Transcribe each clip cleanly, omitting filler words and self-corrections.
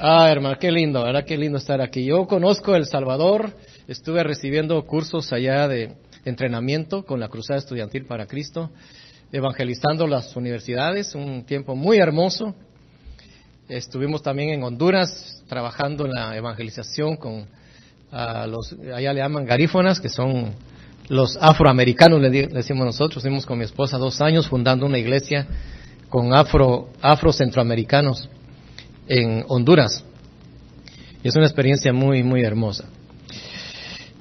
Hermano, qué lindo, ¿verdad? Qué lindo estar aquí. Yo conozco El Salvador, estuve recibiendo cursos allá de entrenamiento con la Cruzada Estudiantil para Cristo, evangelizando las universidades, un tiempo muy hermoso. Estuvimos también en Honduras trabajando en la evangelización con allá le llaman garífonas, que son los afroamericanos, le decimos nosotros. Estuvimos con mi esposa 2 años fundando una iglesia con afro-centroamericanos en Honduras. Y es una experiencia muy, muy hermosa.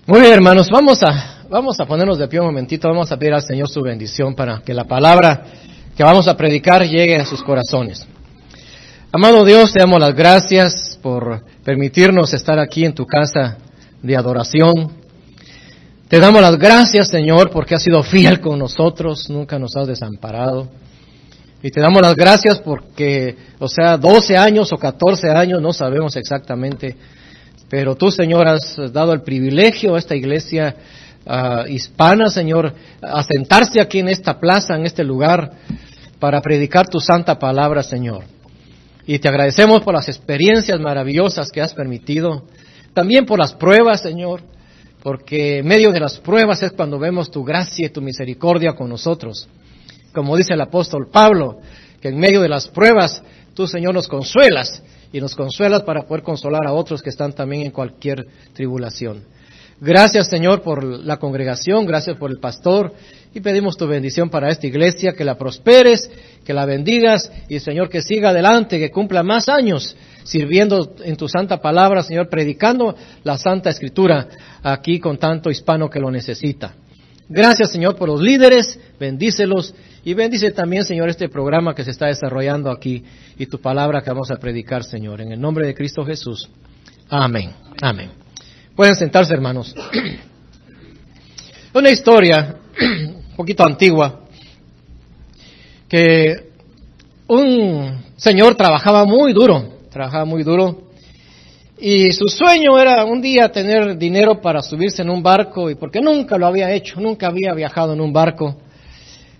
Muy bien, hermanos, vamos a ponernos de pie un momentito, vamos a pedir al Señor su bendición para que la palabra que vamos a predicar llegue a sus corazones. Amado Dios, te damos las gracias por permitirnos estar aquí en tu casa de adoración. Te damos las gracias, Señor, porque has sido fiel con nosotros, nunca nos has desamparado. Y te damos las gracias porque, 12 años o 14 años, no sabemos exactamente, pero tú, Señor, has dado el privilegio a esta iglesia hispana, Señor, a sentarse aquí en esta plaza, en este lugar, para predicar tu santa palabra, Señor. Y te agradecemos por las experiencias maravillosas que has permitido, también por las pruebas, Señor, porque en medio de las pruebas es cuando vemos tu gracia y tu misericordia con nosotros. Como dice el apóstol Pablo, que en medio de las pruebas, tú, Señor, nos consuelas, y nos consuelas para poder consolar a otros que están también en cualquier tribulación. Gracias, Señor, por la congregación, gracias por el pastor, y pedimos tu bendición para esta iglesia, que la prosperes, que la bendigas, y, Señor, que siga adelante, que cumpla más años sirviendo en tu santa palabra, Señor, predicando la Santa Escritura aquí con tanto hispano que lo necesita. Gracias, Señor, por los líderes, bendícelos y bendice también, Señor, este programa que se está desarrollando aquí y tu palabra que vamos a predicar, Señor, en el nombre de Cristo Jesús. Amén. Amén. Pueden sentarse, hermanos. Una historia un poquito antigua, que un señor trabajaba muy duro, y su sueño era un día tener dinero para subirse en un barco, y porque nunca lo había hecho, nunca había viajado en un barco,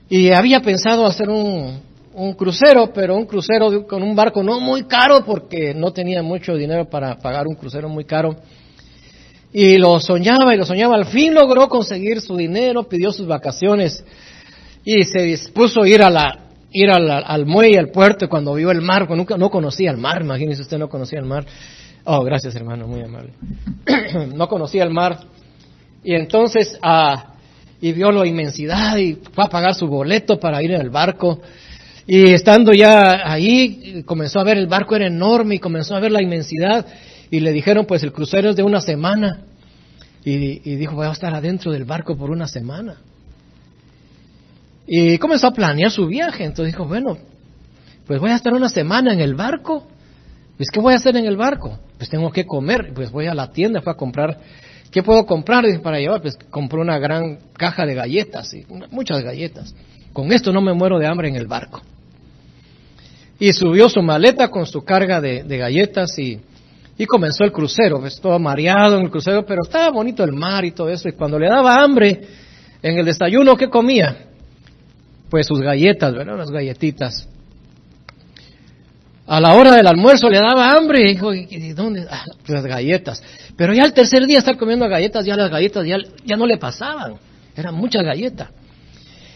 y había pensado hacer un crucero, pero un crucero con un barco no muy caro, porque no tenía mucho dinero para pagar un crucero muy caro. Y lo soñaba, al fin logró conseguir su dinero, pidió sus vacaciones, y se dispuso a ir al muelle, al puerto, y cuando vio el mar, no conocía el mar, imagínese usted, no conocía el mar. Oh, gracias, hermano, muy amable. No conocía el mar, y entonces y vio la inmensidad, y fue a pagar su boleto para ir en el barco, y estando ya ahí, comenzó a ver el barco, era enorme, y comenzó a ver la inmensidad, y le dijeron, pues el crucero es de 1 semana, y dijo, voy a estar adentro del barco por 1 semana. Y comenzó a planear su viaje. Entonces dijo, bueno, pues voy a estar 1 semana en el barco. Pues, ¿qué voy a hacer en el barco? Pues tengo que comer. Pues voy a la tienda, fue a comprar. ¿Qué puedo comprar para llevar? Pues compró una gran caja de galletas, muchas galletas. Con esto no me muero de hambre en el barco. Y subió su maleta con su carga de galletas y comenzó el crucero. Pues todo mareado en el crucero, pero estaba bonito el mar y todo eso. Y cuando le daba hambre, en el desayuno, ¿qué comía? Pues sus galletas, ¿verdad? Unas galletitas. A la hora del almuerzo le daba hambre, dijo, ¿y dónde? Las galletas. Pero ya el tercer día estar comiendo galletas, ya las galletas ya no le pasaban. Eran muchas galletas.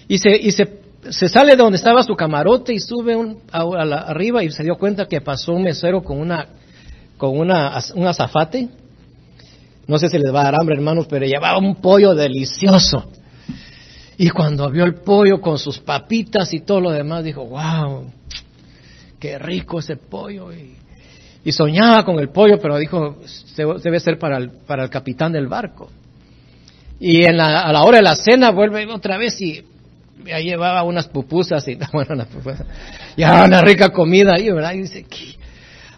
Y se sale de donde estaba su camarote y sube arriba y se dio cuenta que pasó un mesero con un azafate. No sé si les va a dar hambre, hermanos, pero llevaba un pollo delicioso. Y cuando vio el pollo con sus papitas y todo lo demás, dijo, wow, qué rico ese pollo. Y soñaba con el pollo, pero dijo, debe ser para el capitán del barco. Y a la hora de la cena vuelve otra vez y ya llevaba unas pupusas y ya una rica comida ahí, ¿verdad? Y dice, ¿qué?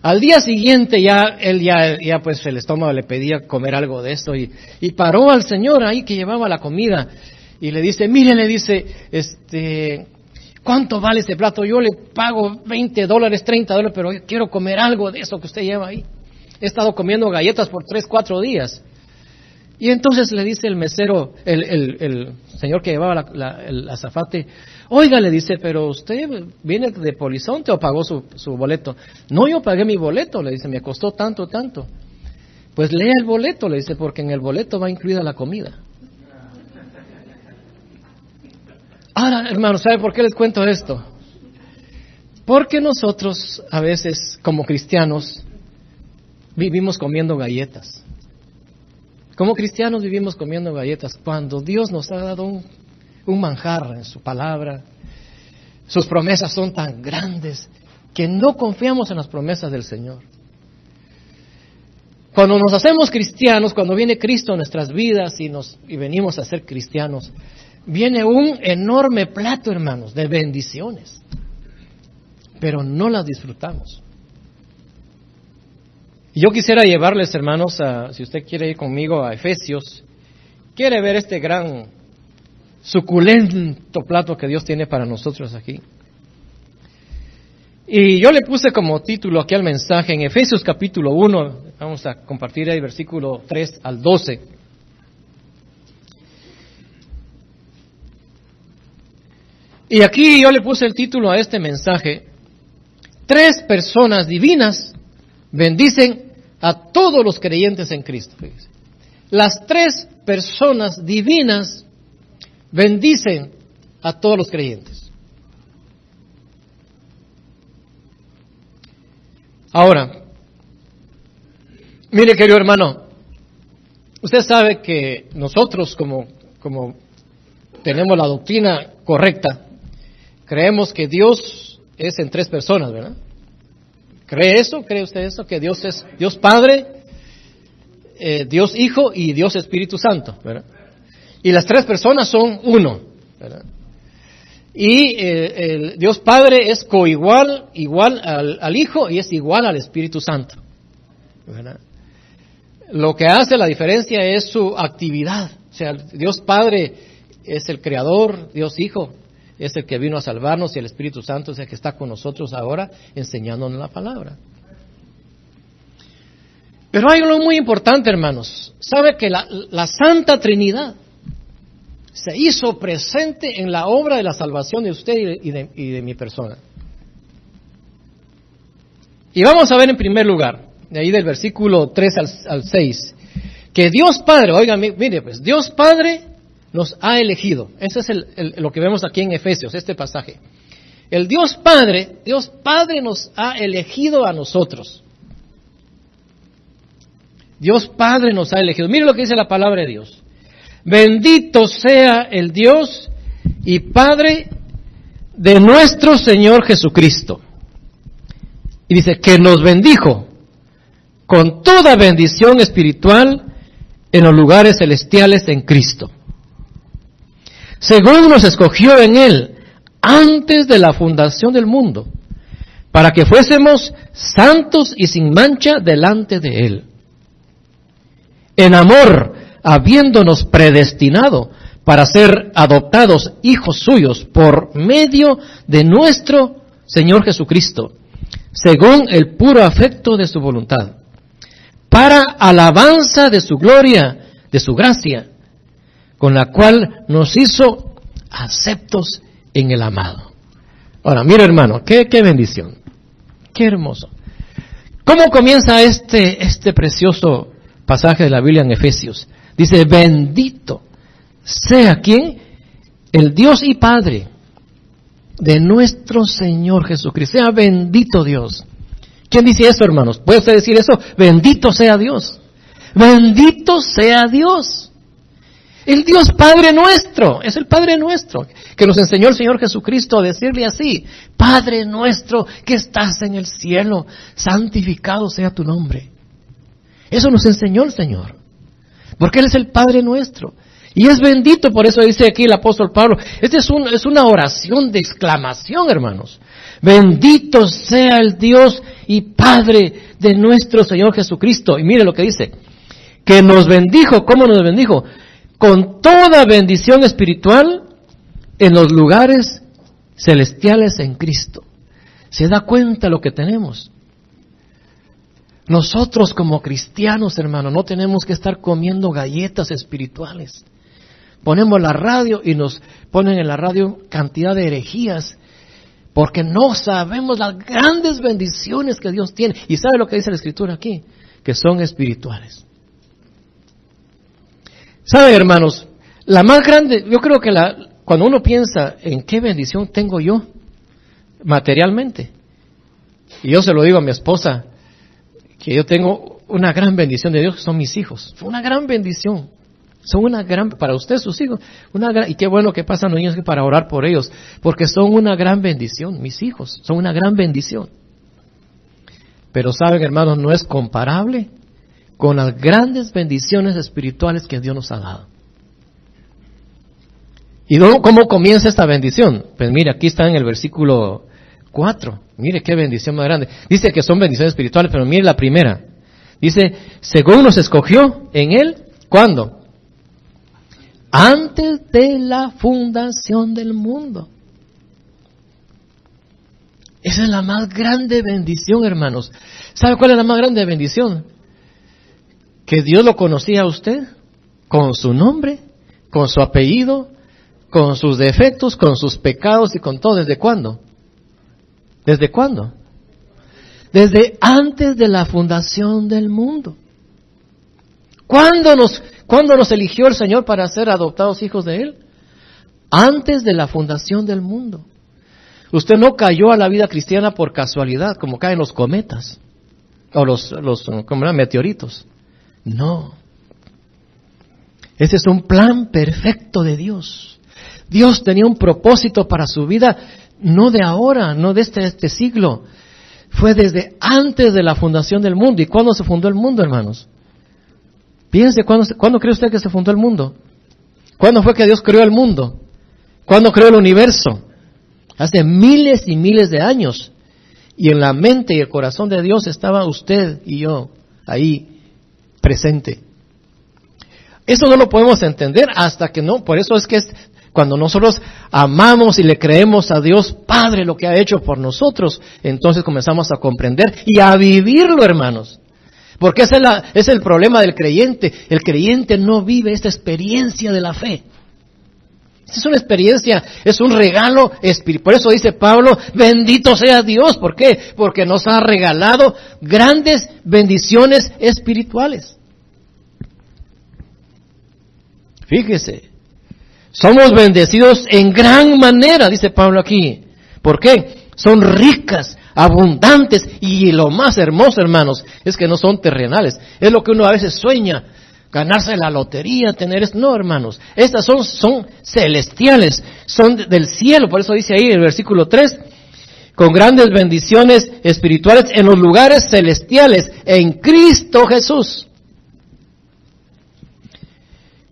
Al día siguiente él pues el estómago le pedía comer algo de esto y paró al señor ahí que llevaba la comida. Y le dice, mire, ¿cuánto vale este plato? Yo le pago $20, $30, pero yo quiero comer algo de eso que usted lleva ahí. He estado comiendo galletas por 3, 4 días. Y entonces le dice el mesero, el señor que llevaba el azafate, oiga, le dice, pero usted viene de Polizonte o pagó su boleto. No, yo pagué mi boleto, le dice, me costó tanto. Pues lea el boleto, le dice, porque en el boleto va incluida la comida. Ahora, hermanos, ¿sabe por qué les cuento esto? Porque nosotros a veces, como cristianos, vivimos comiendo galletas. Como cristianos vivimos comiendo galletas cuando Dios nos ha dado un manjar en su palabra. Sus promesas son tan grandes que no confiamos en las promesas del Señor. Cuando nos hacemos cristianos, cuando viene Cristo en nuestras vidas y venimos a ser cristianos, viene un enorme plato, hermanos, de bendiciones, pero no las disfrutamos. Y yo quisiera llevarles, hermanos, si usted quiere ir conmigo a Efesios, quiere ver este gran, suculento plato que Dios tiene para nosotros aquí. Y yo le puse como título aquí al mensaje en Efesios capítulo 1, vamos a compartir ahí versículo 3 al 12. Y aquí yo le puse el título a este mensaje: 3 personas divinas bendicen a todos los creyentes en Cristo. Fíjense. Las 3 personas divinas bendicen a todos los creyentes. Ahora, mire, querido hermano, usted sabe que nosotros como tenemos la doctrina correcta, creemos que Dios es en 3 personas, ¿verdad? ¿Cree eso? ¿Cree usted eso? Que Dios es Dios Padre, Dios Hijo y Dios Espíritu Santo, ¿verdad? Y las 3 personas son uno, ¿verdad? Y el Dios Padre es igual al Hijo y es igual al Espíritu Santo, ¿verdad? Lo que hace la diferencia es su actividad. O sea, Dios Padre es el Creador, Dios Hijo es el que vino a salvarnos y el Espíritu Santo es el que está con nosotros ahora enseñándonos la palabra. Pero hay algo muy importante, hermanos. ¿Sabe que la Santa Trinidad se hizo presente en la obra de la salvación de usted y de mi persona? Y vamos a ver en primer lugar, de ahí del versículo 3 al 6, que Dios Padre, oigan, mire pues, Dios Padre nos ha elegido. Eso es lo que vemos aquí en Efesios, este pasaje. El Dios Padre nos ha elegido a nosotros. Dios Padre nos ha elegido. Mire lo que dice la palabra de Dios. Bendito sea el Dios y Padre de nuestro Señor Jesucristo. Y dice que nos bendijo con toda bendición espiritual en los lugares celestiales en Cristo, según nos escogió en Él antes de la fundación del mundo, para que fuésemos santos y sin mancha delante de Él. En amor, habiéndonos predestinado para ser adoptados hijos suyos por medio de nuestro Señor Jesucristo, según el puro afecto de su voluntad, para alabanza de su gloria, de su gracia, con la cual nos hizo aceptos en el amado. Ahora, mira hermano, qué bendición, qué hermoso. ¿Cómo comienza este precioso pasaje de la Biblia en Efesios? Dice, bendito sea ¿quién? El Dios y Padre de nuestro Señor Jesucristo. Sea bendito Dios. ¿Quién dice eso, hermanos? ¿Puede usted decir eso? Bendito sea Dios. Bendito sea Dios. El Dios Padre nuestro, es el Padre nuestro, que nos enseñó el Señor Jesucristo a decirle así: Padre nuestro que estás en el cielo, santificado sea tu nombre. Eso nos enseñó el Señor, porque Él es el Padre nuestro. Y es bendito, por eso dice aquí el apóstol Pablo, es una oración de exclamación, hermanos. Bendito sea el Dios y Padre de nuestro Señor Jesucristo. Y mire lo que dice, que nos bendijo. ¿Cómo nos bendijo? Con toda bendición espiritual en los lugares celestiales en Cristo. ¿Se da cuenta lo que tenemos? Nosotros como cristianos, hermano, no tenemos que estar comiendo galletas espirituales. Ponemos la radio y nos ponen en la radio cantidad de herejías, porque no sabemos las grandes bendiciones que Dios tiene. ¿Y sabe lo que dice la Escritura aquí? Que son espirituales. ¿Sabe, hermanos? La más grande, yo creo que cuando uno piensa en qué bendición tengo yo materialmente, y yo se lo digo a mi esposa, que yo tengo una gran bendición de Dios, que son mis hijos. Fue una gran bendición. Son una gran, para usted, sus hijos, y qué bueno que pasan los niños para orar por ellos, porque son una gran bendición, mis hijos, son una gran bendición. Pero saben, hermanos, no es comparable con las grandes bendiciones espirituales que Dios nos ha dado. ¿Y cómo comienza esta bendición? Pues mire, aquí está en el versículo 4. Mire qué bendición más grande. Dice que son bendiciones espirituales, pero mire la primera. Dice, según nos escogió en Él, ¿cuándo? Antes de la fundación del mundo. Esa es la más grande bendición, hermanos. ¿Sabe cuál es la más grande bendición? Que Dios lo conocía a usted con su nombre, con su apellido, con sus defectos, con sus pecados y con todo. ¿Desde cuándo? ¿Desde cuándo? Desde antes de la fundación del mundo. ¿Cuándo nos eligió el Señor para ser adoptados hijos de Él? Antes de la fundación del mundo. Usted no cayó a la vida cristiana por casualidad, como caen los cometas o los meteoritos. No. Ese es un plan perfecto de Dios. Dios tenía un propósito para su vida, no de ahora, no de este siglo. Fue desde antes de la fundación del mundo. ¿Y cuándo se fundó el mundo, hermanos? Piense, ¿cuándo cree usted que se fundó el mundo? ¿Cuándo fue que Dios creó el mundo? ¿Cuándo creó el universo? Hace miles y miles de años. Y en la mente y el corazón de Dios estaba usted y yo ahí presente. Eso no lo podemos entender hasta que no. Por eso es que cuando nosotros amamos y le creemos a Dios Padre lo que ha hecho por nosotros, entonces comenzamos a comprender y a vivirlo, hermanos. Porque ese es el problema del creyente. El creyente no vive esta experiencia de la fe. Es una experiencia, es un regalo espiritual. Por eso dice Pablo, bendito sea Dios. ¿Por qué? Porque nos ha regalado grandes bendiciones espirituales. Fíjese, somos bendecidos en gran manera, dice Pablo aquí. ¿Por qué? Son ricas, abundantes, y lo más hermoso, hermanos, es que no son terrenales. Es lo que uno a veces sueña, ganarse la lotería, tener esto. No, hermanos, estas son celestiales, son del cielo. Por eso dice ahí en el versículo 3, con grandes bendiciones espirituales en los lugares celestiales, en Cristo Jesús.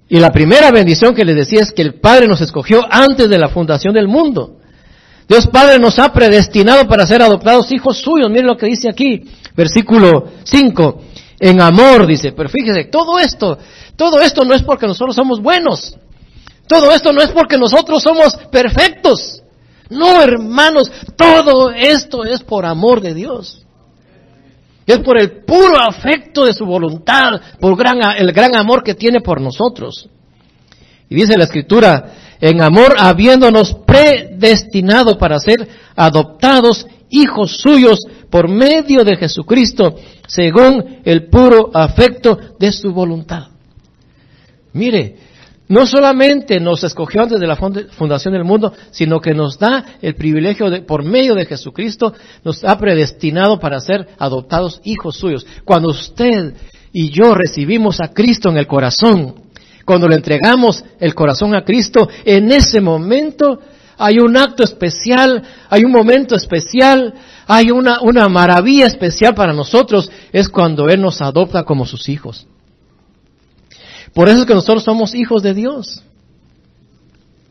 Y la primera bendición que les decía es que el Padre nos escogió antes de la fundación del mundo. Dios Padre nos ha predestinado para ser adoptados hijos suyos. Miren lo que dice aquí, versículo 5. En amor, dice. Pero fíjese, todo esto no es porque nosotros somos buenos. Todo esto no es porque nosotros somos perfectos. No, hermanos, todo esto es por amor de Dios. Es por el puro afecto de su voluntad, por el gran amor que tiene por nosotros. Y dice la Escritura, en amor habiéndonos predestinado para ser adoptados hijos suyos por medio de Jesucristo, según el puro afecto de su voluntad. Mire, no solamente nos escogió antes de la fundación del mundo, sino que nos da el privilegio por medio de Jesucristo, nos ha predestinado para ser adoptados hijos suyos. Cuando usted y yo recibimos a Cristo en el corazón, cuando le entregamos el corazón a Cristo, en ese momento hay un acto especial, hay un momento especial, hay una maravilla especial para nosotros, es cuando Él nos adopta como sus hijos. Por eso es que nosotros somos hijos de Dios.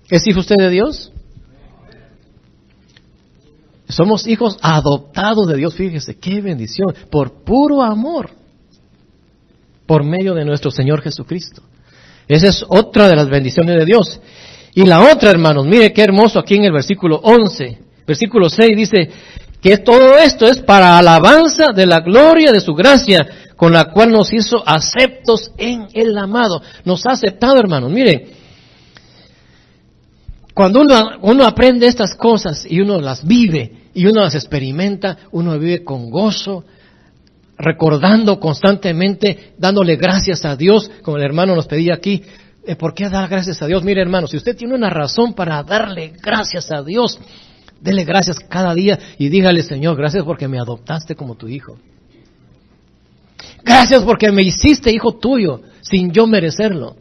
¿Es hijo usted de Dios? Somos hijos adoptados de Dios, fíjese, qué bendición, por puro amor, por medio de nuestro Señor Jesucristo. Esa es otra de las bendiciones de Dios. Y la otra, hermanos, mire qué hermoso aquí en el versículo 11, versículo 6 dice, Que todo esto es para alabanza de la gloria de su gracia, con la cual nos hizo aceptos en el amado. Nos ha aceptado, hermanos. Miren, cuando uno aprende estas cosas y uno las vive y uno las experimenta, uno vive con gozo, recordando constantemente, dándole gracias a Dios, como el hermano nos pedía aquí. ¿Por qué dar gracias a Dios? Mire, hermano, si usted tiene una razón para darle gracias a Dios, dele gracias cada día y dígale: Señor, gracias porque me adoptaste como tu hijo. Gracias porque me hiciste hijo tuyo sin yo merecerlo.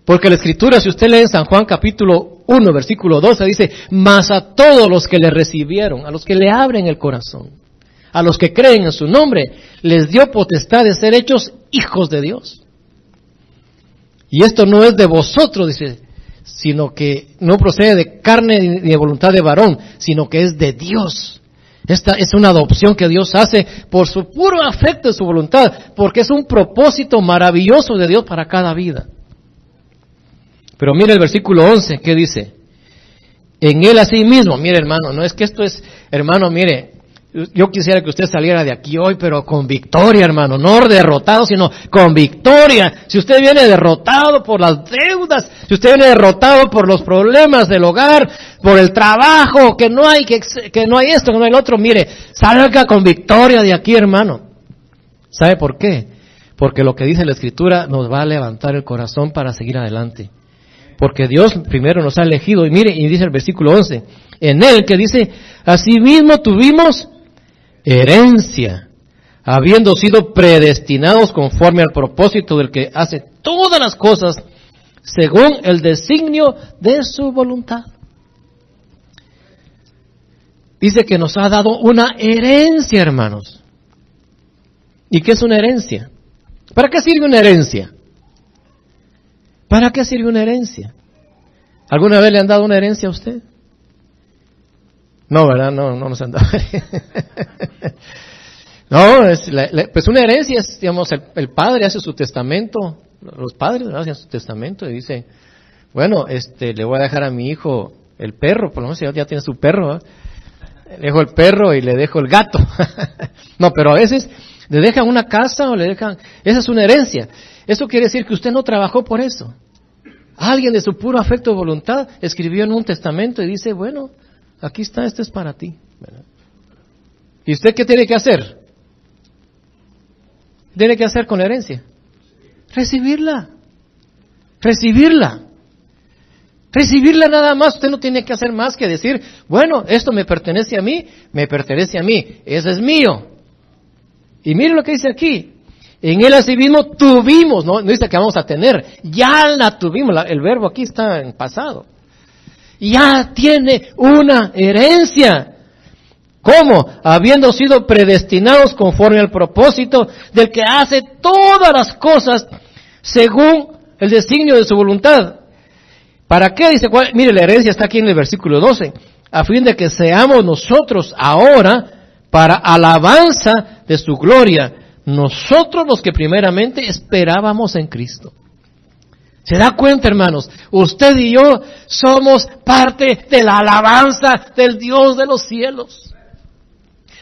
Porque la Escritura, si usted lee en San Juan capítulo 1, versículo 12, dice: mas a todos los que le recibieron, a los que le abren el corazón, a los que creen en su nombre, les dio potestad de ser hechos hijos de Dios. Y esto no es de vosotros, dice, sino que no procede de carne ni de voluntad de varón, sino que es de Dios. Esta es una adopción que Dios hace por su puro afecto y su voluntad, porque es un propósito maravilloso de Dios para cada vida. Pero mire el versículo 11, ¿qué dice? En Él asimismo, mire hermano, no es que esto es, hermano, mire, yo quisiera que usted saliera de aquí hoy, pero con victoria, hermano, no derrotado, sino con victoria. Si usted viene derrotado por las deudas, si usted viene derrotado por los problemas del hogar, por el trabajo, que no hay esto, que no hay el otro, mire, salga con victoria de aquí, hermano. ¿Sabe por qué? Porque lo que dice la Escritura nos va a levantar el corazón para seguir adelante. Porque Dios primero nos ha elegido, y mire, y dice el versículo 11, en Él que dice: asimismo tuvimos herencia, habiendo sido predestinados conforme al propósito del que hace todas las cosas según el designio de su voluntad. Dice que nos ha dado una herencia, hermanos. ¿Y qué es una herencia? ¿Para qué sirve una herencia? ¿Para qué sirve una herencia? ¿Alguna vez le han dado una herencia a usted? No, ¿verdad? No nos han dado. No, pues una herencia es, digamos, el padre hace su testamento, los padres hacen su testamento y dice: bueno, le voy a dejar a mi hijo el perro, por lo menos ya tiene su perro, ¿eh? Le dejo el perro y le dejo el gato. No, pero a veces le dejan una casa o le dejan, esa es una herencia. Eso quiere decir que usted no trabajó por eso. Alguien de su puro afecto y voluntad escribió en un testamento y dice: bueno, aquí está, esto es para ti. ¿Y usted qué tiene que hacer? ¿Tiene que hacer con la herencia? Recibirla. Recibirla. Recibirla nada más. Usted no tiene que hacer más que decir: bueno, esto me pertenece a mí, eso es mío. Y mire lo que dice aquí: en Él asimismo tuvimos, no dice que vamos a tener, ya la tuvimos, el verbo aquí está en pasado. Ya tiene una herencia. ¿Cómo? Habiendo sido predestinados conforme al propósito del que hace todas las cosas según el designio de su voluntad. ¿Para qué? Dice, mire, la herencia está aquí en el versículo 12. A fin de que seamos nosotros ahora para alabanza de su gloria, nosotros los que primeramente esperábamos en Cristo. ¿Se da cuenta, hermanos? Usted y yo somos parte de la alabanza del Dios de los cielos.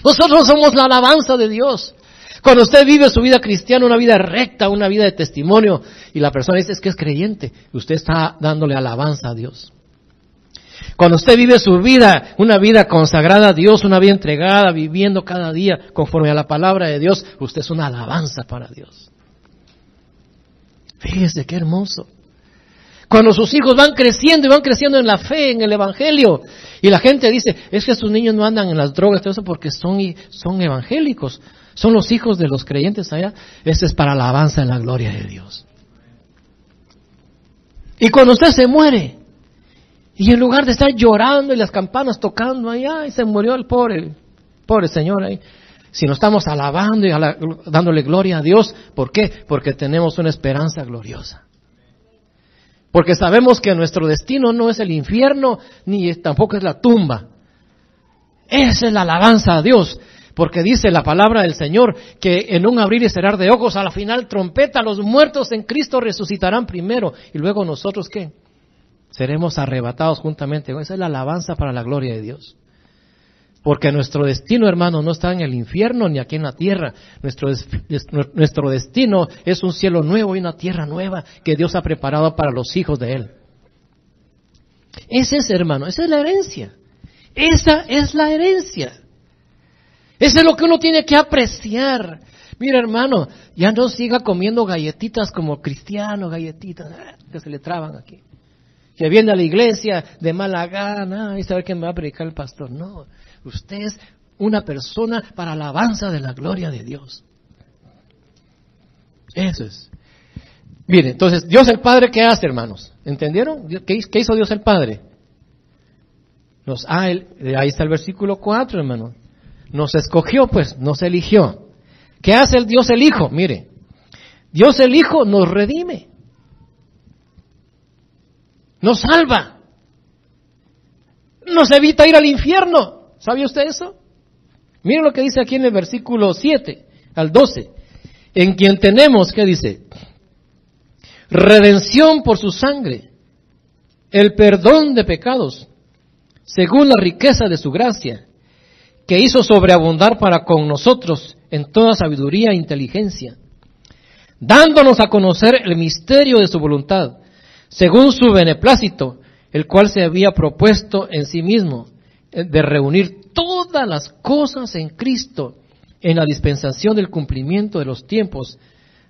Nosotros somos la alabanza de Dios. Cuando usted vive su vida cristiana, una vida recta, una vida de testimonio, y la persona dice: es que es creyente, usted está dándole alabanza a Dios. Cuando usted vive su vida, una vida consagrada a Dios, una vida entregada, viviendo cada día conforme a la palabra de Dios, usted es una alabanza para Dios. Fíjese qué hermoso. Cuando sus hijos van creciendo y van creciendo en la fe, en el evangelio, y la gente dice: es que sus niños no andan en las drogas, todo eso porque son evangélicos, son los hijos de los creyentes allá. Eso es para la alabanza en la gloria de Dios. Y cuando usted se muere, y en lugar de estar llorando y las campanas tocando allá, y se murió el pobre señor ahí, si no estamos alabando y dándole gloria a Dios, ¿por qué? Porque tenemos una esperanza gloriosa. Porque sabemos que nuestro destino no es el infierno, ni tampoco es la tumba. Esa es la alabanza a Dios. Porque dice la palabra del Señor que en un abrir y cerrar de ojos, a la final trompeta, los muertos en Cristo resucitarán primero. Y luego nosotros, ¿qué? Seremos arrebatados juntamente. Esa es la alabanza para la gloria de Dios. Porque nuestro destino, hermano, no está en el infierno ni aquí en la tierra. Nuestro destino es un cielo nuevo y una tierra nueva que Dios ha preparado para los hijos de Él. Ese es, hermano, esa es la herencia. Esa es la herencia. Eso es lo que uno tiene que apreciar. Mira, hermano, ya no siga comiendo galletitas como cristiano, galletitas que se le traban aquí. Que viene a la iglesia de mala gana y saber que me va a predicar el pastor. No, usted es una persona para alabanza de la gloria de Dios. Eso es. Mire, entonces, Dios el Padre, ¿qué hace, hermanos? ¿Entendieron? ¿Qué hizo Dios el Padre? Ahí está el versículo 4, hermano. Nos escogió, pues, nos eligió. ¿Qué hace el Dios el Hijo? Mire, Dios el Hijo nos redime. Nos salva. Nos evita ir al infierno. ¿Sabía usted eso? Mire lo que dice aquí en el versículo 7 al 12. En quien tenemos, ¿qué dice? Redención por su sangre, el perdón de pecados, según la riqueza de su gracia, que hizo sobreabundar para con nosotros en toda sabiduría e inteligencia, dándonos a conocer el misterio de su voluntad, según su beneplácito, el cual se había propuesto en sí mismo, de reunir todas las cosas en Cristo, en la dispensación del cumplimiento de los tiempos,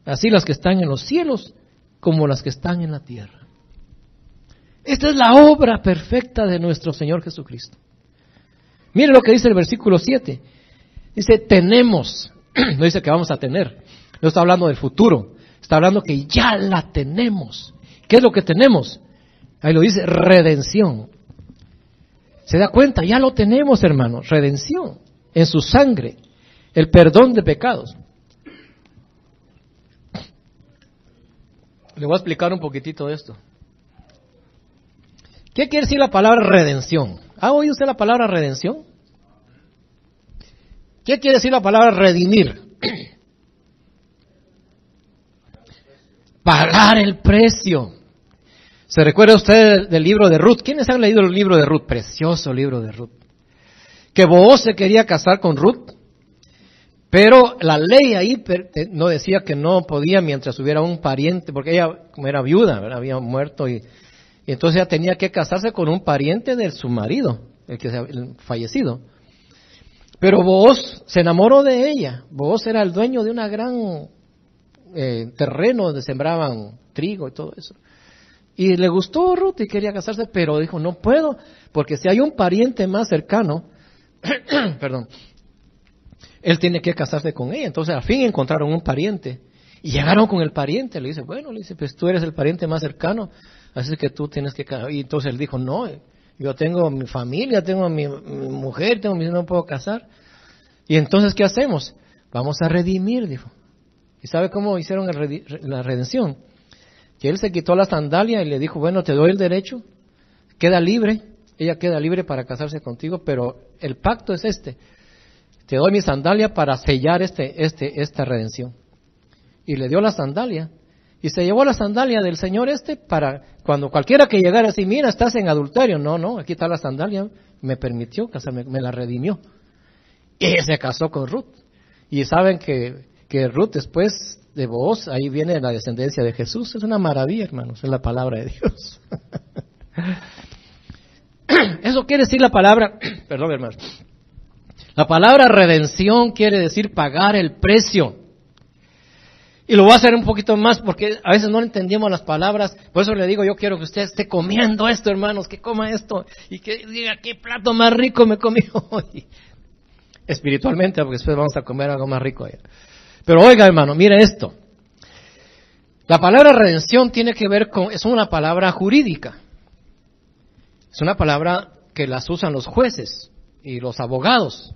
así las que están en los cielos como las que están en la tierra. Esta es la obra perfecta de nuestro Señor Jesucristo. Mire lo que dice el versículo 7. Dice, tenemos, no dice que vamos a tener, no está hablando del futuro, está hablando que ya la tenemos. ¿Qué es lo que tenemos? Ahí lo dice, redención. ¿Se da cuenta? Ya lo tenemos, hermanos, redención en su sangre, el perdón de pecados. Le voy a explicar un poquitito de esto. ¿Qué quiere decir la palabra redención? ¿Ha oído usted la palabra redención? ¿Qué quiere decir la palabra redimir? Pagar el precio. ¿Se recuerda usted del libro de Ruth? ¿Quiénes han leído el libro de Ruth? Precioso libro de Ruth. Que Booz se quería casar con Ruth, pero la ley ahí no decía que no podía mientras hubiera un pariente, porque ella como era viuda, ¿verdad? Había muerto y entonces ella tenía que casarse con un pariente de su marido, el fallecido. Pero Booz se enamoró de ella. Booz era el dueño de una gran terreno donde sembraban trigo y todo eso. Y le gustó Ruth y quería casarse, pero dijo, no puedo, porque si hay un pariente más cercano, perdón, él tiene que casarse con ella. Entonces al fin encontraron un pariente y llegaron con el pariente. Le dice, bueno, pues tú eres el pariente más cercano, así que tú tienes que casar. Y entonces él dijo, no, yo tengo mi familia, tengo mi mujer, no puedo casar. Y entonces, ¿qué hacemos? Vamos a redimir, dijo. ¿Y sabe cómo hicieron la redención? Que él se quitó la sandalia y le dijo, bueno, te doy el derecho, queda libre, ella queda libre para casarse contigo, pero el pacto es este. Te doy mi sandalia para sellar esta redención. Y le dio la sandalia. Y se llevó la sandalia del Señor para cuando cualquiera que llegara así, mira, estás en adulterio. No, aquí está la sandalia, me permitió casarme, me la redimió. Y se casó con Ruth. Y saben que Ruth después de Booz, ahí viene la descendencia de Jesús. Es una maravilla, hermanos, es la palabra de Dios. Eso quiere decir la palabra, perdón, hermanos. La palabra redención quiere decir pagar el precio. Y lo voy a hacer un poquito más porque a veces no entendemos las palabras. Por eso le digo, yo quiero que usted esté comiendo esto, hermanos, que coma esto y que diga, qué plato más rico me comí hoy. Espiritualmente, porque después vamos a comer algo más rico allá. Pero oiga, hermano, mire esto. La palabra redención tiene que ver es una palabra jurídica. Es una palabra que las usan los jueces y los abogados.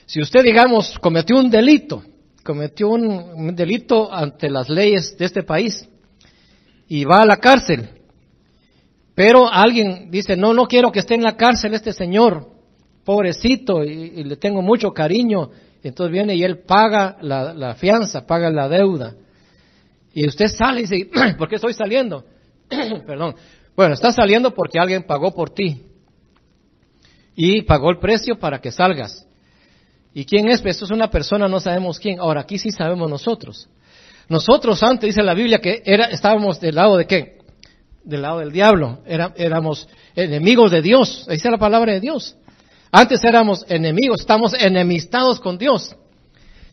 Si usted, digamos, cometió un delito ante las leyes de este país y va a la cárcel, pero alguien dice, no quiero que esté en la cárcel este señor, pobrecito, y le tengo mucho cariño, entonces viene y él paga la fianza, paga la deuda, y usted sale y dice, ¿por qué estoy saliendo? Perdón. Bueno, está saliendo porque alguien pagó por ti. y pagó el precio para que salgas. ¿Y quién es? Pues esto es una persona, no sabemos quién. Ahora, aquí sí sabemos nosotros. Nosotros antes, dice la Biblia, que estábamos del lado de ¿qué? Del lado del diablo. Éramos enemigos de Dios. Ahí está la palabra de Dios. Antes éramos enemigos, estamos enemistados con Dios.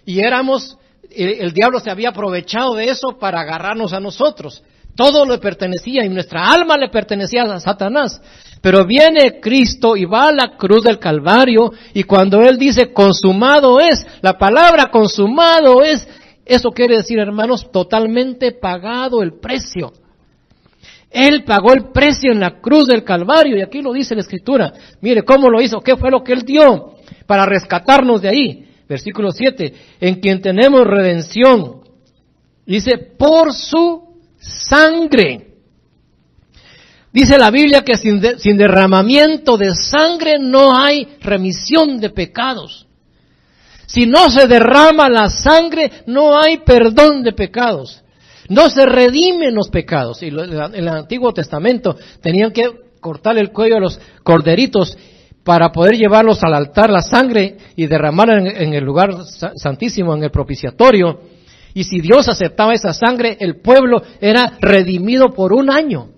Y el diablo se había aprovechado de eso para agarrarnos a nosotros. Todo le pertenecía y nuestra alma le pertenecía a Satanás. Pero viene Cristo y va a la cruz del Calvario, y cuando Él dice consumado es, la palabra consumado es, eso quiere decir, hermanos, totalmente pagado el precio. Él pagó el precio en la cruz del Calvario, y aquí lo dice la Escritura. Mire cómo lo hizo, qué fue lo que Él dio para rescatarnos de ahí. Versículo 7, en quien tenemos redención, dice, por su sangre. Dice la Biblia que sin derramamiento de sangre no hay remisión de pecados. Si no se derrama la sangre, no hay perdón de pecados. No se redimen los pecados. Y en el Antiguo Testamento tenían que cortar el cuello a los corderitos para poder llevarlos al altar la sangre y derramarla en el lugar santísimo, en el propiciatorio. Y si Dios aceptaba esa sangre, el pueblo era redimido por un año.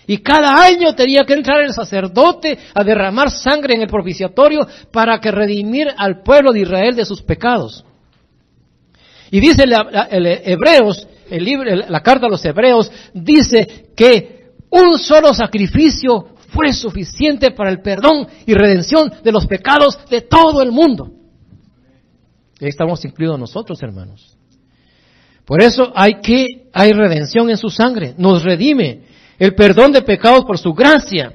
Y cada año tenía que entrar el sacerdote a derramar sangre en el propiciatorio para que redimir al pueblo de Israel de sus pecados. Y dice Hebreos, la carta a los Hebreos, dice que un solo sacrificio fue suficiente para el perdón y redención de los pecados de todo el mundo. Y ahí estamos incluidos nosotros, hermanos. Por eso hay redención en su sangre, nos redime. El perdón de pecados por su gracia.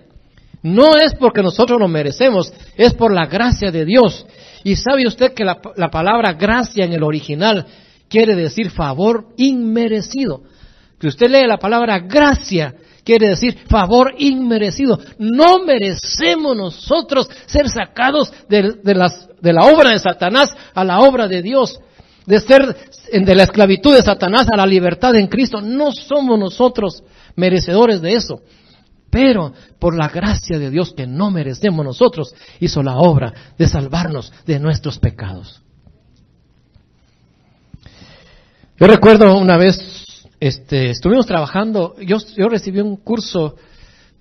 No es porque nosotros lo merecemos, es por la gracia de Dios. Y sabe usted que la palabra gracia en el original quiere decir favor inmerecido. Si usted lee la palabra gracia, quiere decir favor inmerecido. No merecemos nosotros ser sacados de la obra de Satanás a la obra de Dios. De la esclavitud de Satanás a la libertad en Cristo. No somos nosotros merecedores de eso, pero por la gracia de Dios que no merecemos nosotros, hizo la obra de salvarnos de nuestros pecados. Yo recuerdo una vez, estuvimos trabajando, yo recibí un curso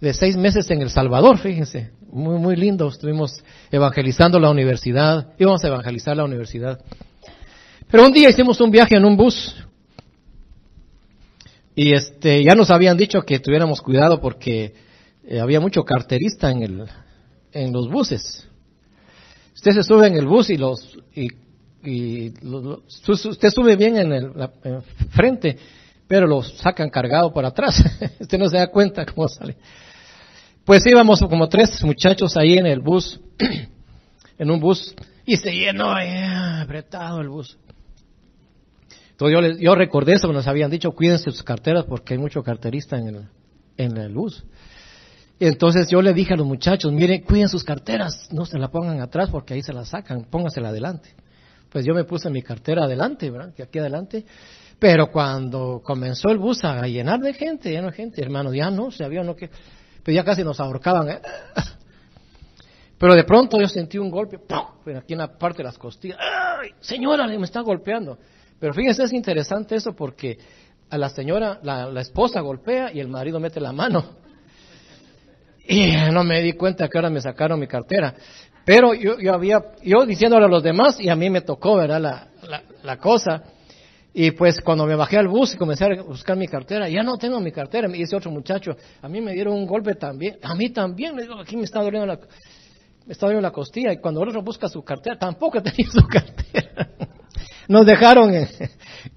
de 6 meses en El Salvador, fíjense, muy, muy lindo, estuvimos evangelizando la universidad, íbamos a evangelizar la universidad. Pero un día hicimos un viaje en un bus. Y ya nos habían dicho que tuviéramos cuidado porque había mucho carterista en los buses. Usted se sube en el bus usted sube bien en frente, pero lo sacan cargado por atrás. Usted no se da cuenta cómo sale. Pues íbamos como 3 muchachos ahí en el bus, en un bus, y se llenó apretado el bus. Entonces yo recordé eso, nos habían dicho, cuídense sus carteras porque hay mucho carterista en el bus. Y entonces yo le dije a los muchachos, miren, cuiden sus carteras, no se la pongan atrás porque ahí se la sacan, póngansela adelante. Pues yo me puse mi cartera adelante, ¿verdad? Que aquí adelante. Pero cuando comenzó el bus a llenar de gente, hermano, ya no, pues ya casi nos ahorcaban. Pero de pronto yo sentí un golpe, ¡pum!, aquí en la parte de las costillas. ¡Ay, señora, me está golpeando! Pero fíjense, es interesante eso porque a la señora, la esposa golpea y el marido mete la mano. Y no me di cuenta que ahora me sacaron mi cartera. Pero yo diciéndole a los demás y a mí me tocó, ¿verdad? La cosa. Y pues cuando me bajé al bus y comencé a buscar mi cartera, ya no tengo mi cartera. Me dice otro muchacho, a mí me dieron un golpe también. A mí también, le digo, aquí me está doliendo la costilla. Y cuando el otro busca su cartera, tampoco tenía su cartera. Nos dejaron,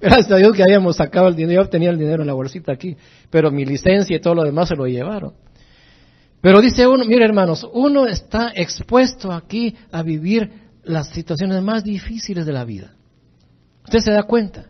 gracias a Dios que habíamos sacado el dinero, yo tenía el dinero en la bolsita aquí, pero mi licencia y todo lo demás se lo llevaron. Pero dice uno, mire hermanos, uno está expuesto aquí a vivir las situaciones más difíciles de la vida. ¿Usted se da cuenta?